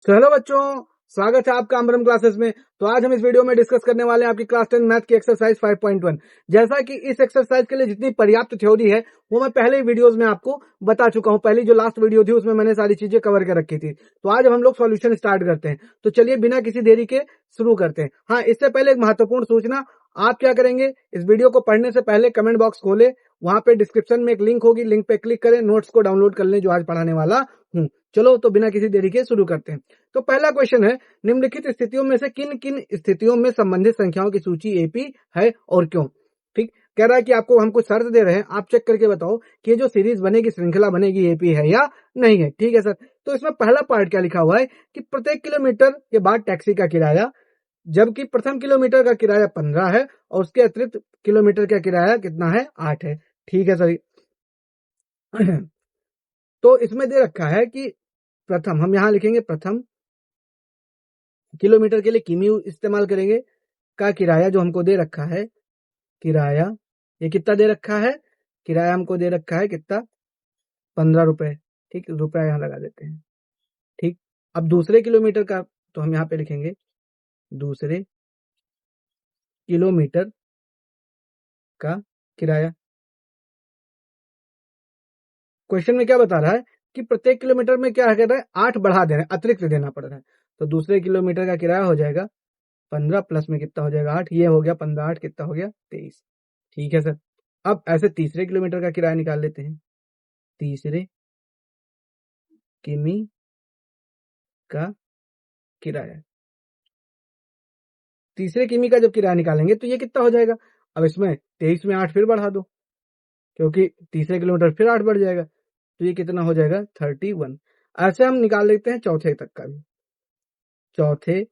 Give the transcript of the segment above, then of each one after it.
तो हेलो बच्चों, स्वागत है आपका अमरम क्लासेस में। तो आज हम इस वीडियो में डिस्कस करने वाले हैं आपकी क्लास 10 मैथ की एक्सरसाइज 5.1। जैसा कि इस एक्सरसाइज के लिए जितनी पर्याप्त थ्योरी है वो मैं पहले ही वीडियोस में आपको बता चुका हूं। पहली जो लास्ट वीडियो थी उसमें मैंने सारी चीजें कवर कर रखी थी। तो आज हम लोग सॉल्यूशन स्टार्ट करते हैं। तो चलिए बिना किसी देरी के शुरू करते हैं। हाँ, इससे पहले एक महत्वपूर्ण सूचना, आप क्या करेंगे, इस वीडियो को पढ़ने से पहले कमेंट बॉक्स खोले, वहां पे डिस्क्रिप्शन में एक लिंक होगी, लिंक पे क्लिक करें, नोट्स को डाउनलोड कर लें जो आज पढ़ाने वाला हूं। चलो तो बिना किसी देरी के शुरू करते हैं। तो पहला क्वेश्चन है, निम्नलिखित स्थितियों में से किन किन स्थितियों में संबंधित संख्याओं की सूची एपी है और क्यों। ठीक, कह रहा है कि आपको हम कुछ शर्त दे रहे हैं, आप चेक करके बताओ कि ये जो सीरीज बनेगी, श्रृंखला बनेगी, एपी है या नहीं है। ठीक है सर। तो इसमें पहला पार्ट क्या लिखा हुआ है कि प्रत्येक किलोमीटर के बाद टैक्सी का किराया, जबकि प्रथम किलोमीटर का किराया 15 है और उसके अतिरिक्त किलोमीटर का किराया कितना है, 8 है। ठीक है सर। तो इसमें दे रखा है कि प्रथम, हम यहां लिखेंगे प्रथम किलोमीटर के लिए किमी इस्तेमाल करेंगे, का किराया जो हमको दे रखा है, किराया ये कितना दे रखा है, किराया हमको दे रखा है कितना, 15 रुपए। ठीक, रुपया यहां लगा देते हैं। ठीक, अब दूसरे किलोमीटर का, तो हम यहां पे लिखेंगे दूसरे किलोमीटर का किराया। क्वेश्चन में क्या बता रहा है कि प्रत्येक किलोमीटर में क्या कर रहा है, 8 बढ़ा दे रहे हैं, अतिरिक्त देना पड़ रहा है। तो दूसरे किलोमीटर का किराया हो जाएगा 15 प्लस में कितना हो जाएगा, 8। ये हो गया 15, 8 कितना हो गया, 23। ठीक है सर। अब ऐसे तीसरे किलोमीटर का किराया निकाल लेते हैं। तीसरे किमी का किराया, तीसरे किमी का जब किराया निकालेंगे तो ये कितना हो जाएगा। अब इसमें 23 में 8 फिर बढ़ा दो, क्योंकि तीसरे किलोमीटर फिर 8 बढ़ जाएगा, तो ये कितना हो जाएगा, 31। ऐसे हम निकाल लेते हैं चौथे तक का भी। चौथे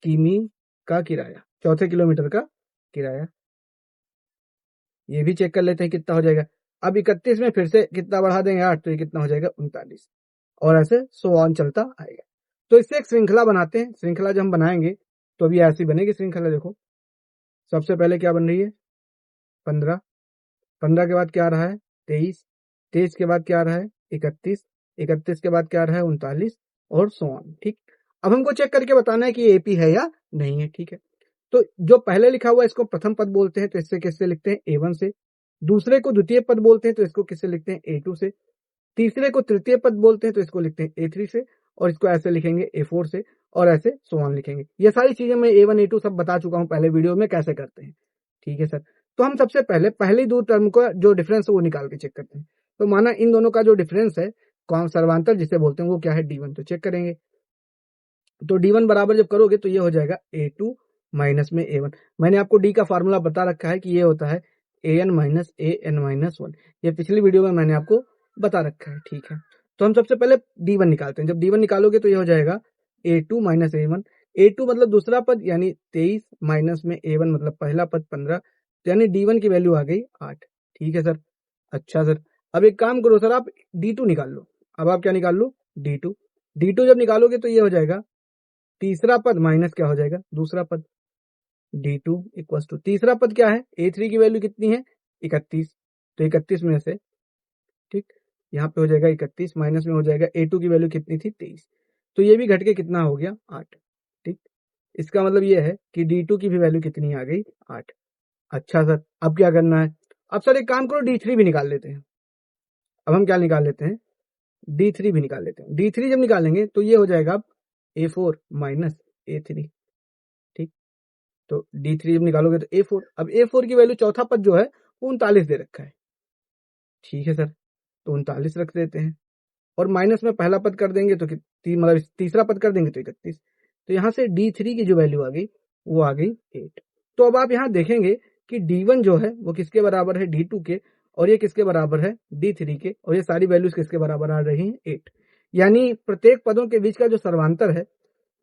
किमी का किराया, चौथे किलोमीटर का किराया, ये भी चेक कर लेते हैं कितना हो जाएगा। अब 31 में फिर से कितना बढ़ा देंगे, 8, तो ये कितना हो जाएगा, 39। और ऐसे सो ऑन चलता आएगा। तो इससे एक श्रृंखला बनाते हैं। श्रृंखला जब हम बनाएंगे तो अभी ऐसी बनेगी श्रृंखला। देखो, सबसे पहले क्या बन रही है, 15, 15 के बाद क्या आ रहा है, 23, 23 के बाद क्या आ रहा है, 31, 31 के बाद क्या आ रहा है, 39, और सो ऑन। ठीक, अब हमको चेक करके बताना है कि एपी है या नहीं है। ठीक है, तो जो पहले लिखा हुआ है इसको प्रथम पद बोलते हैं, तो इससे किससे लिखते हैं, A1 से। दूसरे को द्वितीय पद बोलते हैं, तो इसको किससे लिखते हैं, A2 से। तीसरे को तृतीय पद बोलते हैं, तो इसको लिखते हैं A3 से। और इसको ऐसे लिखेंगे A4 से, और ऐसे सो ऑन लिखेंगे। ये सारी चीजें मैं A1 A2 सब बता चुका हूं पहले वीडियो में कैसे करते हैं। ठीक है सर। तो हम सबसे पहले पहली दो टर्म का जो डिफरेंस है वो निकाल के चेक करते हैं। तो माना इन दोनों का जो डिफरेंस है, कौन सर्वांतर जिसे बोलते हैं, वो क्या है, D1। तो चेक करेंगे, तो D1 बराबर जब करोगे तो ये हो जाएगा A2 माइनस में A1। मैंने आपको D का फार्मूला बता रखा है कि ये होता है AN माइनस AN माइनस 1। ये पिछली वीडियो में मैंने आपको बता रखा है। ठीक है, तो हम सबसे पहले D1 निकालते हैं। जब D1 निकालोगे तो ये हो जाएगा A2 माइनस A1। A2 मतलब दूसरा पद यानी 23, माइनस में A1 मतलब पहला पद 15, तो यानी D1 की वैल्यू आ गई 8। ठीक है सर। अच्छा सर, अब एक काम करो सर, आप D2 निकाल लो। अब आप क्या निकाल लो, D2। D2 जब निकालोगे तो ये हो जाएगा तीसरा पद माइनस क्या हो जाएगा, दूसरा पद, D2 इक्वल टू तीसरा पद क्या है, A3 की वैल्यू कितनी है, 31। तो 31 में से, ठीक, यहाँ पे हो जाएगा 31, माइनस में हो जाएगा A2 की वैल्यू कितनी थी, 23। तो ये भी घट के कितना हो गया, 8। ठीक, इसका मतलब ये है कि D2 की भी वैल्यू कितनी आ गई, 8। अच्छा सर, अब क्या करना है, अब सर एक काम करो, D3 भी निकाल लेते हैं। अब हम क्या निकाल लेते हैं, D3 भी निकाल लेते हैं। D3 जब निकालेंगे तो ये हो जाएगा अब A4 माइनस A3। ठीक, तो D3 जब निकालोगे तो A4। अब A4 की वैल्यू चौथा पद जो है वो 39 दे रखा है। ठीक है सर, तो 39 रख देते हैं, और माइनस में पहला पद कर देंगे तो मतलब तीसरा पद कर देंगे तो 31। तो यहां से D3 की जो वैल्यू आ गई वो आ गई 8। तो अब आप यहां देखेंगे कि D1 जो है वो किसके बराबर है, D2 के, और ये किसके बराबर है, D3 के, और ये सारी वैल्यूज किसके बराबर आ रही हैं, 8। यानी प्रत्येक पदों के बीच का जो सर्वांतर है,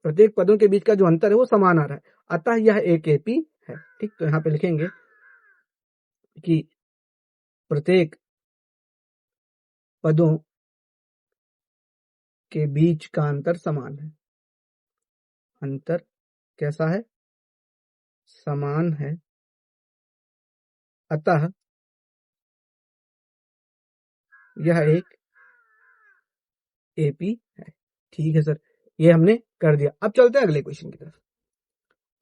प्रत्येक पदों के बीच का जो अंतर है वो समान आ रहा है, अतः यह एक एपी है। ठीक, तो यहां पे लिखेंगे कि प्रत्येक पदों के बीच का अंतर समान है। अंतर कैसा है, समान है, अतः यह एक AP है। ठीक है सर, ये हमने कर दिया। अब चलते हैं अगले क्वेश्चन की तरफ।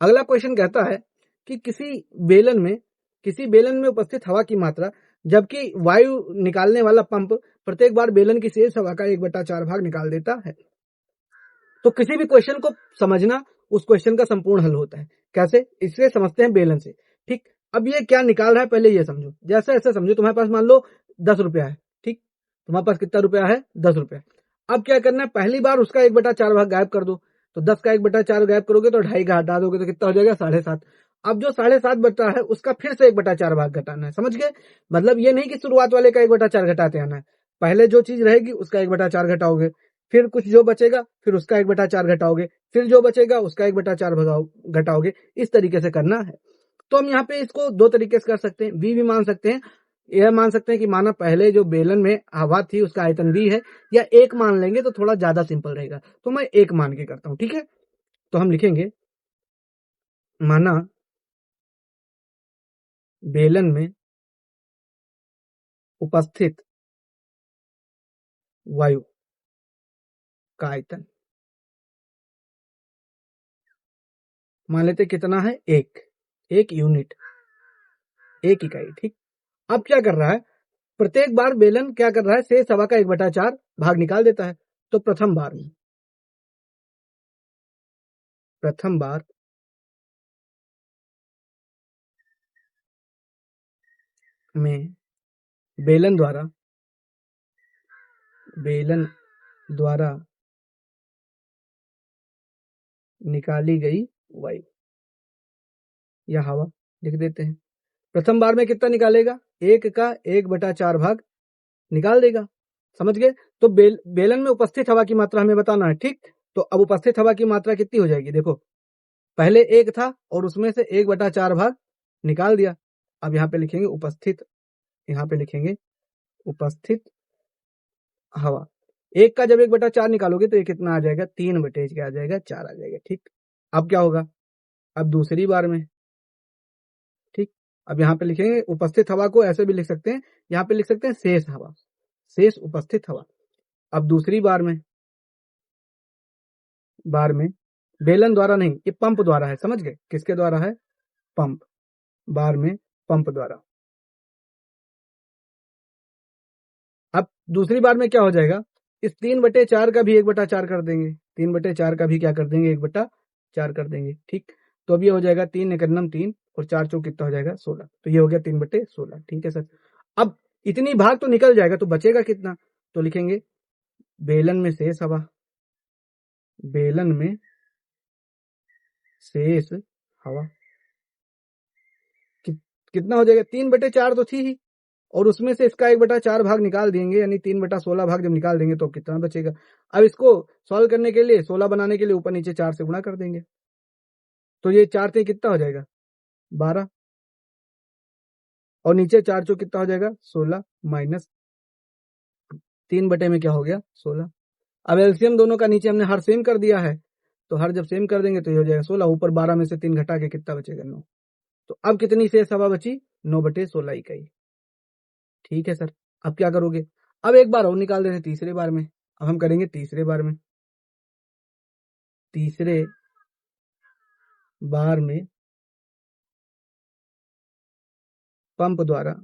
अगला क्वेश्चन कहता है कि किसी बेलन में उपस्थित हवा की मात्रा, जबकि वायु निकालने वाला पंप प्रत्येक बार बेलन की शेष हवा का 1/4 भाग निकाल देता है। तो किसी भी क्वेश्चन को समझना उस क्वेश्चन का संपूर्ण हल होता है। कैसे? इससे समझते हैं बेलन से। ठीक, अब ये क्या निकाल रहा है पहले ये समझो। जैसे ऐसे समझो, तुम्हारे पास मान लो 10 रुपया है। ठीक, तुम्हारे पास कितना रुपया है? 10 रुपया। अब क्या करना है, पहली बार उसका 1/4 भाग गायब कर दो। तो 10 का 1/4 गायब करोगे तो 2.5 का हटा दोगे तो कितना हो जाएगा? 7.5। अब जो 7.5 बचा है उसका फिर से 1/4 भाग घटाना है। समझ गए? मतलब ये नहीं कि शुरुआत वाले का 1/4 घटाते आना है। पहले जो चीज रहेगी उसका 1/4 घटाओगे, फिर कुछ जो बचेगा फिर उसका 1/4 घटाओगे, फिर जो बचेगा उसका 1/4 घटाओगे। इस तरीके से करना है। तो हम यहाँ पे इसको दो तरीके से कर सकते हैं। V भी मान सकते हैं, यह मान सकते हैं कि माना पहले जो बेलन में हवा थी उसका आयतन V है, या 1 मान लेंगे तो थोड़ा ज्यादा सिंपल रहेगा। तो मैं 1 मान के करता हूं। ठीक है, तो हम लिखेंगे माना बेलन में उपस्थित वायु का आयतन मान लेते कितना है? 1 यूनिट, 1 इकाई। ठीक, अब क्या कर रहा है, प्रत्येक बार बेलन क्या कर रहा है? शेष हवा का 1/4 भाग निकाल देता है। तो प्रथम बार में बेलन द्वारा निकाली गई वायु या हवा लिख देते हैं। प्रथम बार में कितना निकालेगा? 1 का 1/4 भाग निकाल देगा। समझ गए? तो बेलन में उपस्थित हवा की मात्रा हमें बताना है। ठीक, तो अब उपस्थित हवा की मात्रा कितनी हो जाएगी? देखो, पहले 1 था और उसमें से 1/4 भाग निकाल दिया। अब यहाँ पे लिखेंगे उपस्थित हवा। 1 का जब 1/4 निकालोगे तो ये कितना आ जाएगा? 3/4 क्या आ जाएगा? 4 आ जाएगा। ठीक, अब क्या होगा? अब दूसरी बार में, ठीक, अब यहाँ पे लिखेंगे उपस्थित हवा को ऐसे भी लिख सकते हैं, यहाँ पे लिख सकते हैं शेष उपस्थित हवा। अब दूसरी बार में बेलन द्वारा नहीं, ये पंप द्वारा है। समझ गए? किसके द्वारा है? पंप। बार में पंप द्वारा। अब दूसरी बार में क्या हो जाएगा? इस 3/4 का भी 1/4 कर देंगे, 3/4 का भी क्या कर देंगे? 1/4 कर देंगे। ठीक, तो अब ये हो जाएगा 3 एकन्नम 3 और 4 चौक कितना हो जाएगा? 16। तो ये हो गया 3/16। ठीक है सर, अब इतनी भाग तो निकल जाएगा तो बचेगा कितना? तो लिखेंगे बेलन में शेष हवा कितना हो जाएगा? 3/4 तो थी ही, और उसमें से इसका 1/4 भाग निकाल देंगे, यानी 3/16 भाग जब निकाल देंगे तो कितना बचेगा? अब इसको सॉल्व करने के लिए, 16 बनाने के लिए ऊपर नीचे 4 से गुणा कर देंगे। तो ये 4 से कितना हो जाएगा? 12, और नीचे 4 चौक कितना हो जाएगा? 16 माइनस 3 में क्या हो गया? 16। अब एलसीएम दोनों का नीचे हमने हर सेम कर दिया है, तो हर जब सेम कर देंगे तो ये हो जाएगा 16। ऊपर 12 में से 3 घटा के कितना बचेगा? 9। तो अब कितनी शेष हवा बची? 9/16 इकाई। ठीक है सर, अब क्या करोगे? अब एक बार और निकाल देते तीसरे बार में। अब हम करेंगे तीसरे बार में पंप द्वारा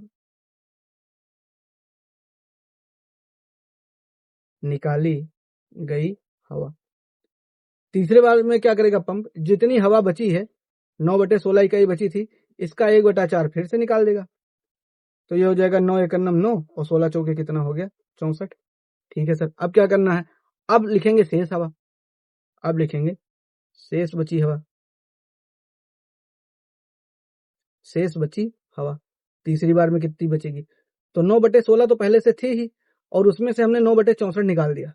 निकाली गई हवा। तीसरे बार में क्या करेगा पंप? जितनी हवा बची है, 9/16 इकाई बची थी, इसका 1/4 फिर से निकाल देगा। तो ये हो जाएगा 9 एकन्नम 9 और 16 चौके कितना हो गया? 64। ठीक है सर, अब क्या करना है? अब लिखेंगे शेष हवा। अब लिखेंगे शेष बची हवा। तीसरी बार में कितनी बचेगी? तो 9/16 तो पहले से थी ही, और उसमें से हमने 9/64 निकाल दिया।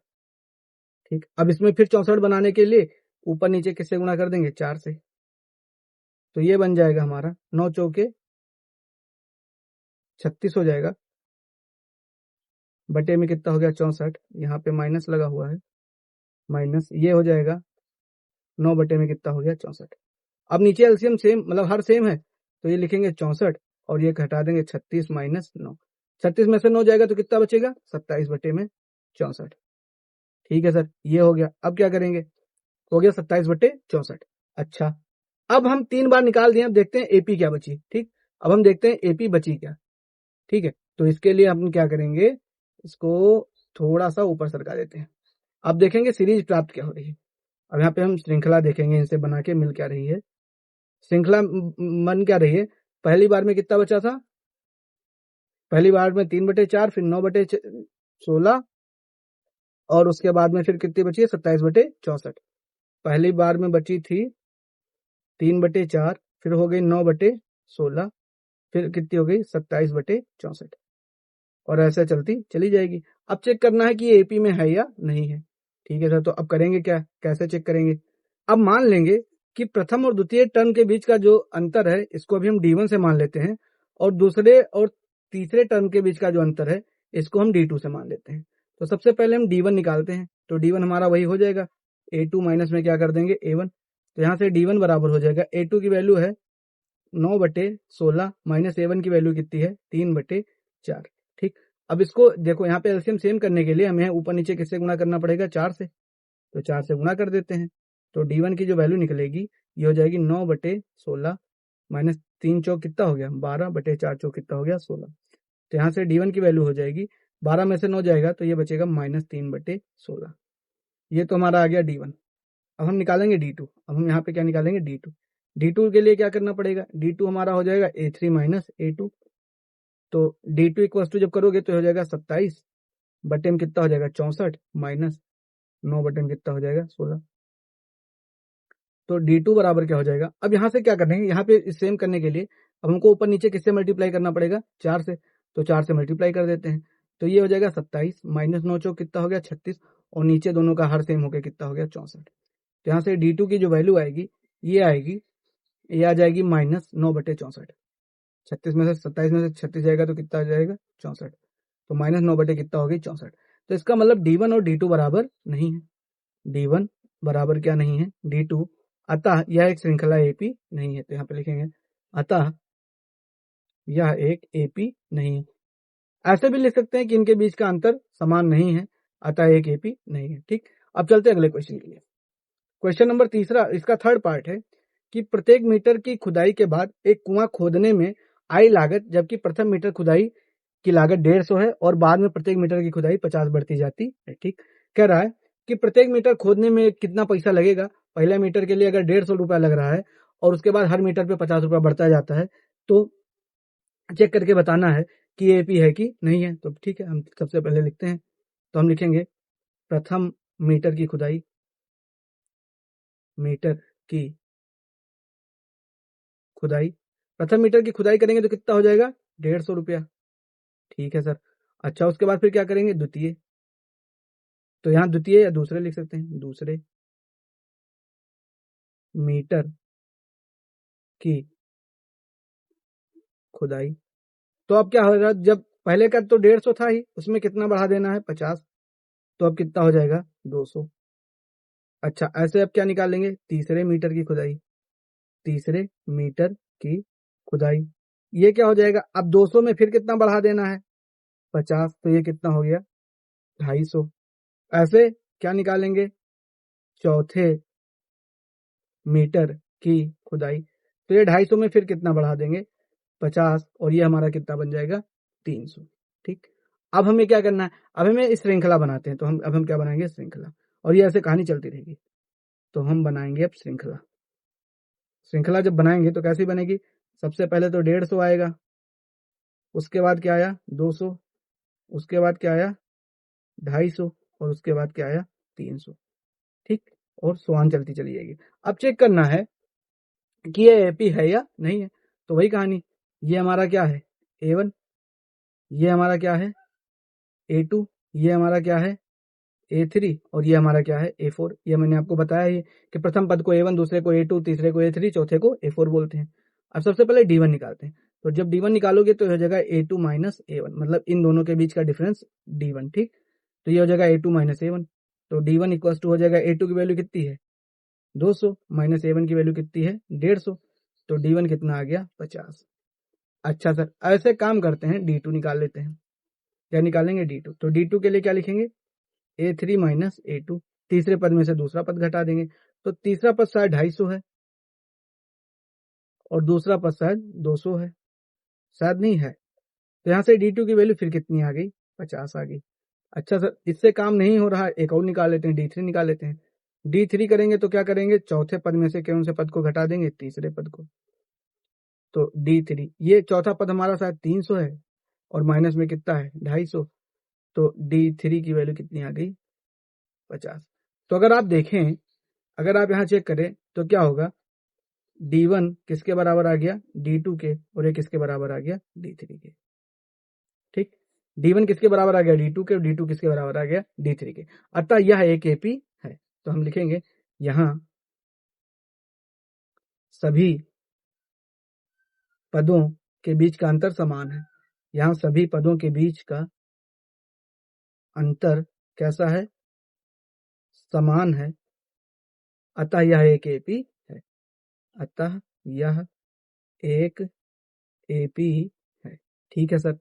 ठीक, अब इसमें फिर 64 बनाने के लिए ऊपर नीचे किससे गुणा कर देंगे? 4 से। तो ये बन जाएगा हमारा 9 चौके 36 हो जाएगा, बटे में कितना हो गया? 64। यहाँ पे माइनस लगा हुआ है, माइनस ये हो जाएगा 9 में कितना हो गया? 64। अब नीचे एलसीएम सेम, मतलब हर सेम है, तो ये लिखेंगे 64 और ये घटा देंगे 36 माइनस 9। 36 में से 9 जाएगा तो कितना बचेगा? 27 में 64। ठीक है सर, ये हो गया। अब क्या करेंगे, हो गया 27/64। अच्छा, अब हम 3 बार निकाल दिए, अब देखते हैं एपी क्या बची। ठीक, अब हम देखते हैं एपी बची क्या। ठीक है, तो इसके लिए हम क्या करेंगे, इसको थोड़ा सा ऊपर सरका देते हैं। अब देखेंगे सीरीज प्राप्त क्या हो रही है। अब यहाँ पे हम श्रृंखला देखेंगे, इनसे बना के मिल क्या रही है, श्रृंखला मन क्या रही है। पहली बार में कितना बचा था, पहली बार में 3/4, फिर 9/16, और उसके बाद में फिर कितनी बची है, 27/64। पहली बार में बची थी 3/4, फिर हो गई 9/16, फिर कितनी हो गई 27/64, और ऐसे चलती चली जाएगी। अब चेक करना है कि ये एपी में है या नहीं है। ठीक है सर, तो अब करेंगे क्या, कैसे चेक करेंगे। अब मान लेंगे कि प्रथम और द्वितीय टर्म के बीच का जो अंतर है, इसको अभी हम D1 से मान लेते हैं, और दूसरे और तीसरे टर्म के बीच का जो अंतर है, इसको हम D2 से मान लेते हैं। तो सबसे पहले हम D1 निकालते हैं, तो D1 हमारा वही हो जाएगा, A2 माइनस में क्या कर देंगे A1। तो यहाँ से D1 बराबर हो जाएगा, A2 की वैल्यू है 9/16 माइनस A1 की वैल्यू कितनी है, 3/4। ठीक, अब इसको देखो, यहाँ पे एलसीएम सेम करने के लिए हमें ऊपर नीचे किससे गुणा करना पड़ेगा, 4 से। तो 4 से गुणा कर देते हैं, तो D1 की जो वैल्यू निकलेगी, ये हो जाएगी 9/16 माइनस 3 चौक कितना हो गया, 12/4 चौक कितना हो गया, 16। तो यहाँ से D1 की वैल्यू हो जाएगी, 12 में से 9 जाएगा तो ये बचेगा -3/16। ये तो हमारा आ गया D1। अब हम निकालेंगे D2। अब हम यहाँ पे क्या निकालेंगे, D2। D2 के लिए क्या करना पड़ेगा, D2 हमारा हो जाएगा A3 माइनस A2। तो D2 इक्वल टू जब करोगे तो हो जाएगा 27 बटे में कितना हो जाएगा 64 माइनस 9 बटे में कितना हो जाएगा 16। तो D2 बराबर क्या हो जाएगा, अब यहाँ से क्या करेंगे, यहाँ पे सेम करने के लिए अब हमको ऊपर नीचे किससे मल्टीप्लाई करना पड़ेगा, 4 से। तो 4 से मल्टीप्लाई कर देते हैं, तो ये हो जाएगा 27 माइनस 9 चौक कितना हो गया 36, और नीचे दोनों का हर सेम होकर कितना हो गया 64। तो यहाँ से D2 की जो वैल्यू आएगी, ये आएगी, ये आ जाएगी -9/64। 36 में से 27 में से 36 जाएगा तो कितना आ जाएगा 64। तो -9 बटे कितना होगी 64। तो इसका मतलब D1 और D2 बराबर नहीं है। D1 बराबर क्या नहीं है, D2। अतः यह एक श्रृंखला एपी नहीं है। तो यहाँ पे लिखेंगे अतः यह एक एपी नहीं है। ऐसे भी लिख सकते हैं कि इनके बीच का अंतर समान नहीं है, अतः एक एपी नहीं है। ठीक, अब चलते हैं अगले क्वेश्चन के लिए। क्वेश्चन नंबर तीसरा, इसका थर्ड पार्ट है कि प्रत्येक मीटर की खुदाई के बाद एक कुआं खोदने में आई लागत, जबकि प्रथम मीटर खुदाई की लागत 150 है और बाद में प्रत्येक मीटर की खुदाई 50 बढ़ती जाती है। ठीक, कह रहा है कि प्रत्येक मीटर खोदने में कितना पैसा लगेगा। पहले मीटर के लिए अगर 150 रुपया लग रहा है और उसके बाद हर मीटर पे 50 रुपया बढ़ता जाता है, तो चेक करके बताना है कि एपी है कि नहीं है। तो ठीक है, हम सबसे पहले लिखते हैं, तो हम लिखेंगे प्रथम मीटर की खुदाई, मीटर की खुदाई, प्रथम मीटर की खुदाई करेंगे तो कितना हो जाएगा 150 रुपया। ठीक है सर। अच्छा, उसके बाद फिर क्या करेंगे, द्वितीय। तो यहाँ द्वितीय या दूसरे लिख सकते हैं, दूसरे मीटर की खुदाई। तो अब क्या होगा, जब पहले का तो 150 था ही, उसमें कितना बढ़ा देना है 50, तो अब कितना हो जाएगा 200। अच्छा, ऐसे अब क्या निकालेंगे, तीसरे मीटर की खुदाई, तीसरे मीटर की खुदाई। ये क्या हो जाएगा, अब 200 में फिर कितना बढ़ा देना है 50, तो ये कितना हो गया 250। ऐसे क्या निकालेंगे, चौथे मीटर की खुदाई, तो ये 250 में फिर कितना बढ़ा देंगे 50, और ये हमारा कितना बन जाएगा 300। ठीक, अब हमें क्या करना है, अब हमें इस श्रृंखला बनाते हैं। तो अब हम क्या बनाएंगे, श्रृंखला, और ये ऐसे कहानी चलती रहेगी। तो हम बनाएंगे अब श्रृंखला। श्रृंखला जब बनाएंगे तो कैसी बनेगी, सबसे पहले तो 150 आएगा, उसके बाद क्या आया 200, उसके बाद क्या आया 250, और उसके बाद क्या आया 300। ठीक, और सो चलती चली जाएगी। अब चेक करना है कि ये एपी है या नहीं है। तो वही कहानी, ये हमारा क्या है A1, ये हमारा क्या है A2, ये हमारा क्या है A3, और ये हमारा क्या है A4। ये मैंने आपको बताया ही कि प्रथम पद को A1, दूसरे को A2, तीसरे को A3, चौथे को A4 बोलते हैं। अब सबसे पहले D1 निकालते हैं। तो जब D1 निकालोगे तो हो जाएगा A2 माइनस A1, मतलब इन दोनों के बीच का डिफरेंस D1। ठीक, तो ये हो जाएगा A2 माइनस A1। तो D1 इक्वल टू हो जाएगा, A2 की वैल्यू कितनी है 200 माइनस A1 की वैल्यू कितनी है 150। तो D1 कितना आ गया 50। अच्छा सर, ऐसे काम करते हैं, D2 निकाल लेते हैं। क्या निकालेंगे D2, तो D2 के लिए क्या लिखेंगे, A3 माइनस A2, तीसरे पद में से दूसरा पद घटा देंगे, तो तीसरा पद शायद 250 है और दूसरा पद शायद 200 है, शायद नहीं है। तो यहाँ से D2 की वैल्यू फिर कितनी आ गई, 50 आ गई। अच्छा सर, इससे काम नहीं हो रहा, एक और निकाल लेते हैं, D3 निकाल लेते हैं। D3 करेंगे तो क्या करेंगे, चौथे पद में से कौन से पद को घटा देंगे, तीसरे पद को। तो D3, ये चौथा पद हमारा शायद 300 है और माइनस में कितना है, 250, तो D3 की वैल्यू कितनी आ गई, 50। तो अगर आप देखें, अगर आप यहाँ चेक करें तो क्या होगा, D1 किसके बराबर आ गया, D2 के, और ये किसके बराबर आ गया, D3 के। ठीक, D1 किसके बराबर आ गया, D2 के, और D2 किसके बराबर आ गया, D3 के। अतः यह एक AP है। तो हम लिखेंगे यहां सभी पदों के बीच का अंतर समान है। यहां सभी पदों के बीच का अंतर कैसा है, समान है। अतः यह एक AP है। अतः यह एक AP है। ठीक है सर,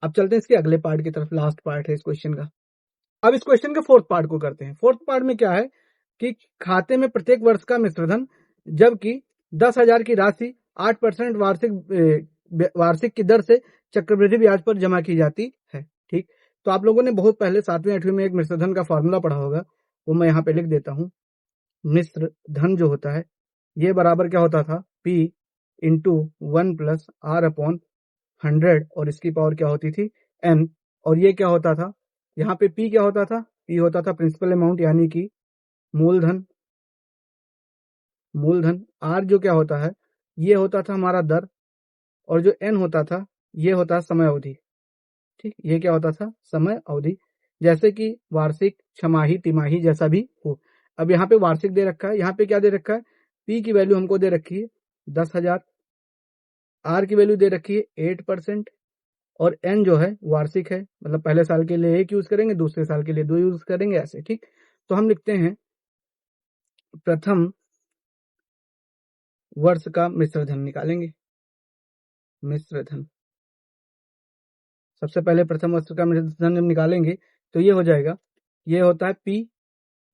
अब चलते हैं इसके अगले पार्ट की तरफ, लास्ट पार्ट है इस क्वेश्चन का। अब इस क्वेश्चन के फोर्थ पार्ट को करते हैं। फोर्थ पार्ट में क्या है कि खाते में प्रत्येक वर्ष का मिश्रधन, जबकि 10,000 की राशि 8% वार्षिक की दर से चक्रवृद्धि ब्याज पर जमा की जाती है। ठीक, तो आप लोगों ने बहुत पहले 7वीं 8वीं में एक मिश्रधन का फॉर्मूला पढ़ा होगा, वो मैं यहाँ पे लिख देता हूँ। मिश्र धन जो होता है, ये बराबर क्या होता था, P into 1 plus R upon 100, और इसकी पावर क्या होती थी, N। और ये क्या होता था, यहाँ पे P क्या होता था, P होता था प्रिंसिपल अमाउंट यानी कि मूलधन। मूलधन R जो क्या होता है, ये होता था हमारा दर, और जो N होता था ये होता है समय अवधि। ठीक, ये क्या होता था, समय अवधि, जैसे कि वार्षिक, छमाही, तिमाही, जैसा भी हो। अब यहाँ पे वार्षिक दे रखा है, यहाँ पे क्या दे रखा है, P की वैल्यू हमको दे रखी है 10,000, R की वैल्यू दे रखी है 8%, और N जो है वार्षिक है, मतलब पहले साल के लिए 1 यूज करेंगे, दूसरे साल के लिए 2 यूज करेंगे, ऐसे। ठीक, तो हम लिखते हैं प्रथम वर्ष का मिश्रधन निकालेंगे। मिश्रधन, सबसे पहले प्रथम वर्ष का मिश्रधन हम निकालेंगे तो ये हो जाएगा, ये होता है P,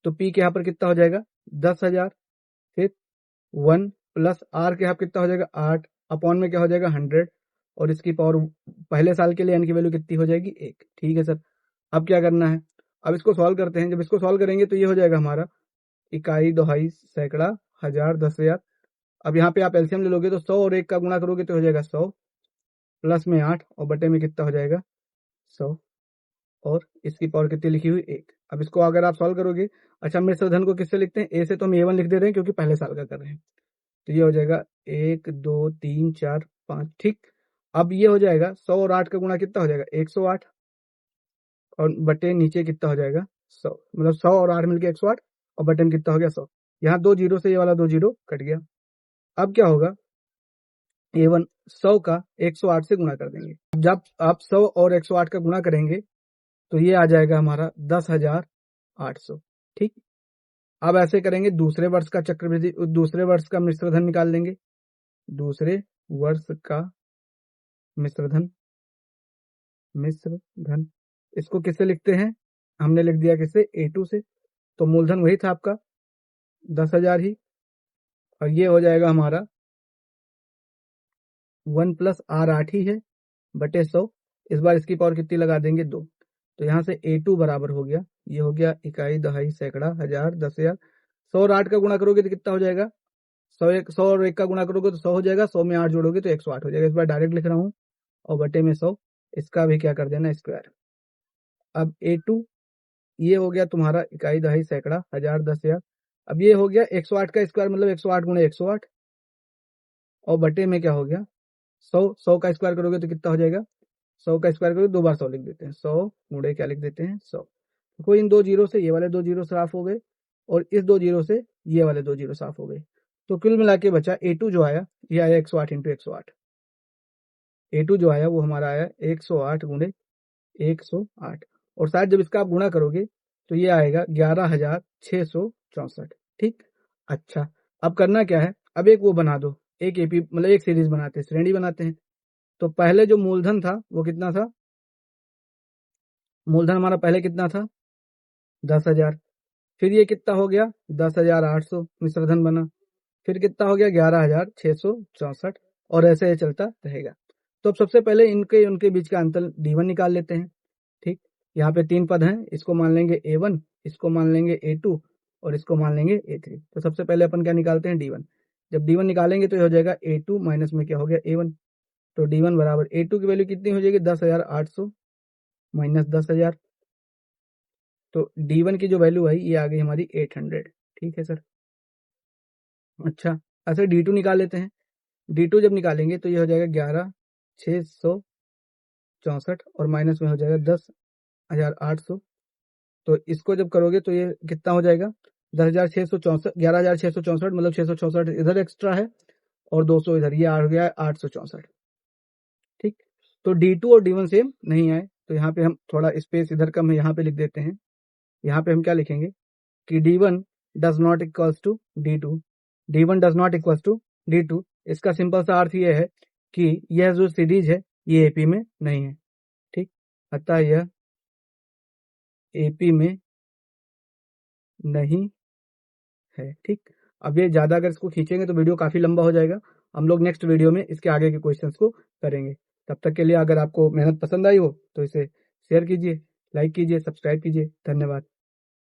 तो P के यहाँ पर कितना हो जाएगा 10,000, फिर 1 प्लस R के यहाँ कितना हो जाएगा 8, अपॉन में क्या हो जाएगा 100, और इसकी पावर पहले साल के लिए N की वैल्यू कितनी हो जाएगी 1। ठीक है सर, अब क्या करना है, अब इसको सॉल्व करते हैं। जब इसको सॉल्व करेंगे तो ये हो जाएगा हमारा इकाई, दहाई, सैकड़ा, हजार, 10,000। अब यहाँ पे आप एलसीएम ले लोगे तो 100 और 1 का गुणा करोगे तो हो जाएगा 100, प्लस में 8, और बटे में कितना हो जाएगा 100, और इसकी पावर कितनी लिखी हुई 1। अब इसको अगर आप सॉल्व करोगे, अच्छा मिश्रधन को किससे लिखते हैं, ए से, तो हम A1 लिख दे रहे हैं क्योंकि पहले साल का कर रहे हैं। तो ये हो जाएगा 1 2 3 4 5। ठीक, अब ये हो जाएगा 100 और 8 का गुणा कितना हो जाएगा 108, और बटे नीचे कितना हो जाएगा 100, मतलब 100 और 8 मिलके 108, और बटे में कितना हो गया 100। यहाँ 2 जीरो से ये वाला 2 जीरो कट गया। अब क्या होगा, A1 100 का 108 से गुणा कर देंगे। जब आप 100 और 108 का गुणा करेंगे तो ये आ जाएगा हमारा 10,800। ठीक, अब ऐसे करेंगे, दूसरे वर्ष का चक्रवृद्धि, दूसरे वर्ष का मिश्रधन निकाल लेंगे। दूसरे वर्ष का मिश्रधन, मिश्रधन इसको किससे लिखते हैं, हमने लिख दिया किससे, A2 से। तो मूलधन वही था आपका 10,000 ही, और ये हो जाएगा हमारा 1 प्लस R 8 ही है, बटे 100। इस बार इसकी पावर कितनी लगा देंगे 2, तो यहाँ से A2 बराबर हो गया, ये हो गया इकाई, दहाई, सैकड़ा, हजार, 10,000। 100 और 8 का गुणा करोगे तो कितना हो जाएगा, 100 और 1 का गुणा करोगे तो 100 हो जाएगा, 100 में 8 जोड़ोगे तो 108 हो जाएगा। इस बार डायरेक्ट लिख रहा हूँ, और बटे में 100, इसका भी क्या कर देना स्क्वायर। अब A2 ये हो गया तुम्हारा इकाई, दहाई, सैकड़ा, हजार, 10,000। अब ये हो गया 108 का स्क्वायर, मतलब 108 गुणे 108, और बटे में क्या हो गया 100। 100 का स्क्वायर करोगे तो कितना हो जाएगा, 100 का स्क्वायर करोगे 2 बार 100 लिख देते हैं, 100 गुणे क्या लिख देते हैं 100। कोई इन 2 जीरो से ये वाले 2 जीरो साफ हो गए, और इस 2 जीरो से ये वाले 2 जीरो साफ हो गए। तो कुल मिला के बचा A2 जो आया, ये आया 108 इंटू 108। A2 जो आया वो हमारा आया 108 गुणे 108, और शायद जब इसका आप गुणा करोगे तो ये आएगा 11,664। ठीक, अच्छा अब करना क्या है, अब एक वो बना दो, एक AP, मतलब एक सीरीज बनाते हैं, श्रेणी बनाते हैं। तो पहले जो मूलधन था वो कितना था, मूलधन हमारा पहले कितना था 10,000। फिर ये कितना हो गया 10,800 मिश्र धन बना। फिर कितना हो गया 11,664 और ऐसे ये चलता रहेगा। तो अब सबसे पहले इनके उनके बीच का अंतर D1 निकाल लेते हैं। ठीक, यहाँ पे 3 पद हैं, इसको मान लेंगे A1, इसको मान लेंगे A2 और इसको मान लेंगे A3। तो सबसे पहले अपन क्या निकालते हैं D1। जब D1 निकालेंगे तो ये हो जाएगा A2 माइनस में क्या हो गया A1। तो D1 बराबर A2 की वैल्यू कितनी हो जाएगी 10,800 माइनस 10,000। तो D1 की जो वैल्यू है ये आ गई हमारी 800। ठीक है सर। अच्छा, ऐसे D2 निकाल लेते हैं। D2 जब निकालेंगे तो ये हो जाएगा 11,664 और माइनस में हो जाएगा 10,800। तो इसको जब करोगे तो ये कितना हो जाएगा 10,664, 11,664 मतलब 664 इधर एक्स्ट्रा है और 200 इधर, ये आ गया 864। ठीक, तो D2 और D1 सेम नहीं आए तो यहाँ पे हम थोड़ा स्पेस इधर कम है, यहाँ पे लिख देते हैं। यहाँ पे हम क्या लिखेंगे कि D1 does not equals to D2। D1 does not equals to D2। इसका सिंपल सा अर्थ ये है कि यह जो सीरीज है ये AP में नहीं है। ठीक, अतः यह AP में नहीं है। ठीक, अब ये ज़्यादा अगर इसको खींचेंगे तो वीडियो काफ़ी लंबा हो जाएगा। हम लोग नेक्स्ट वीडियो में इसके आगे के क्वेश्चंस को करेंगे। तब तक के लिए अगर आपको मेहनत पसंद आई हो तो इसे शेयर कीजिए, लाइक कीजिए, सब्सक्राइब कीजिए। धन्यवाद।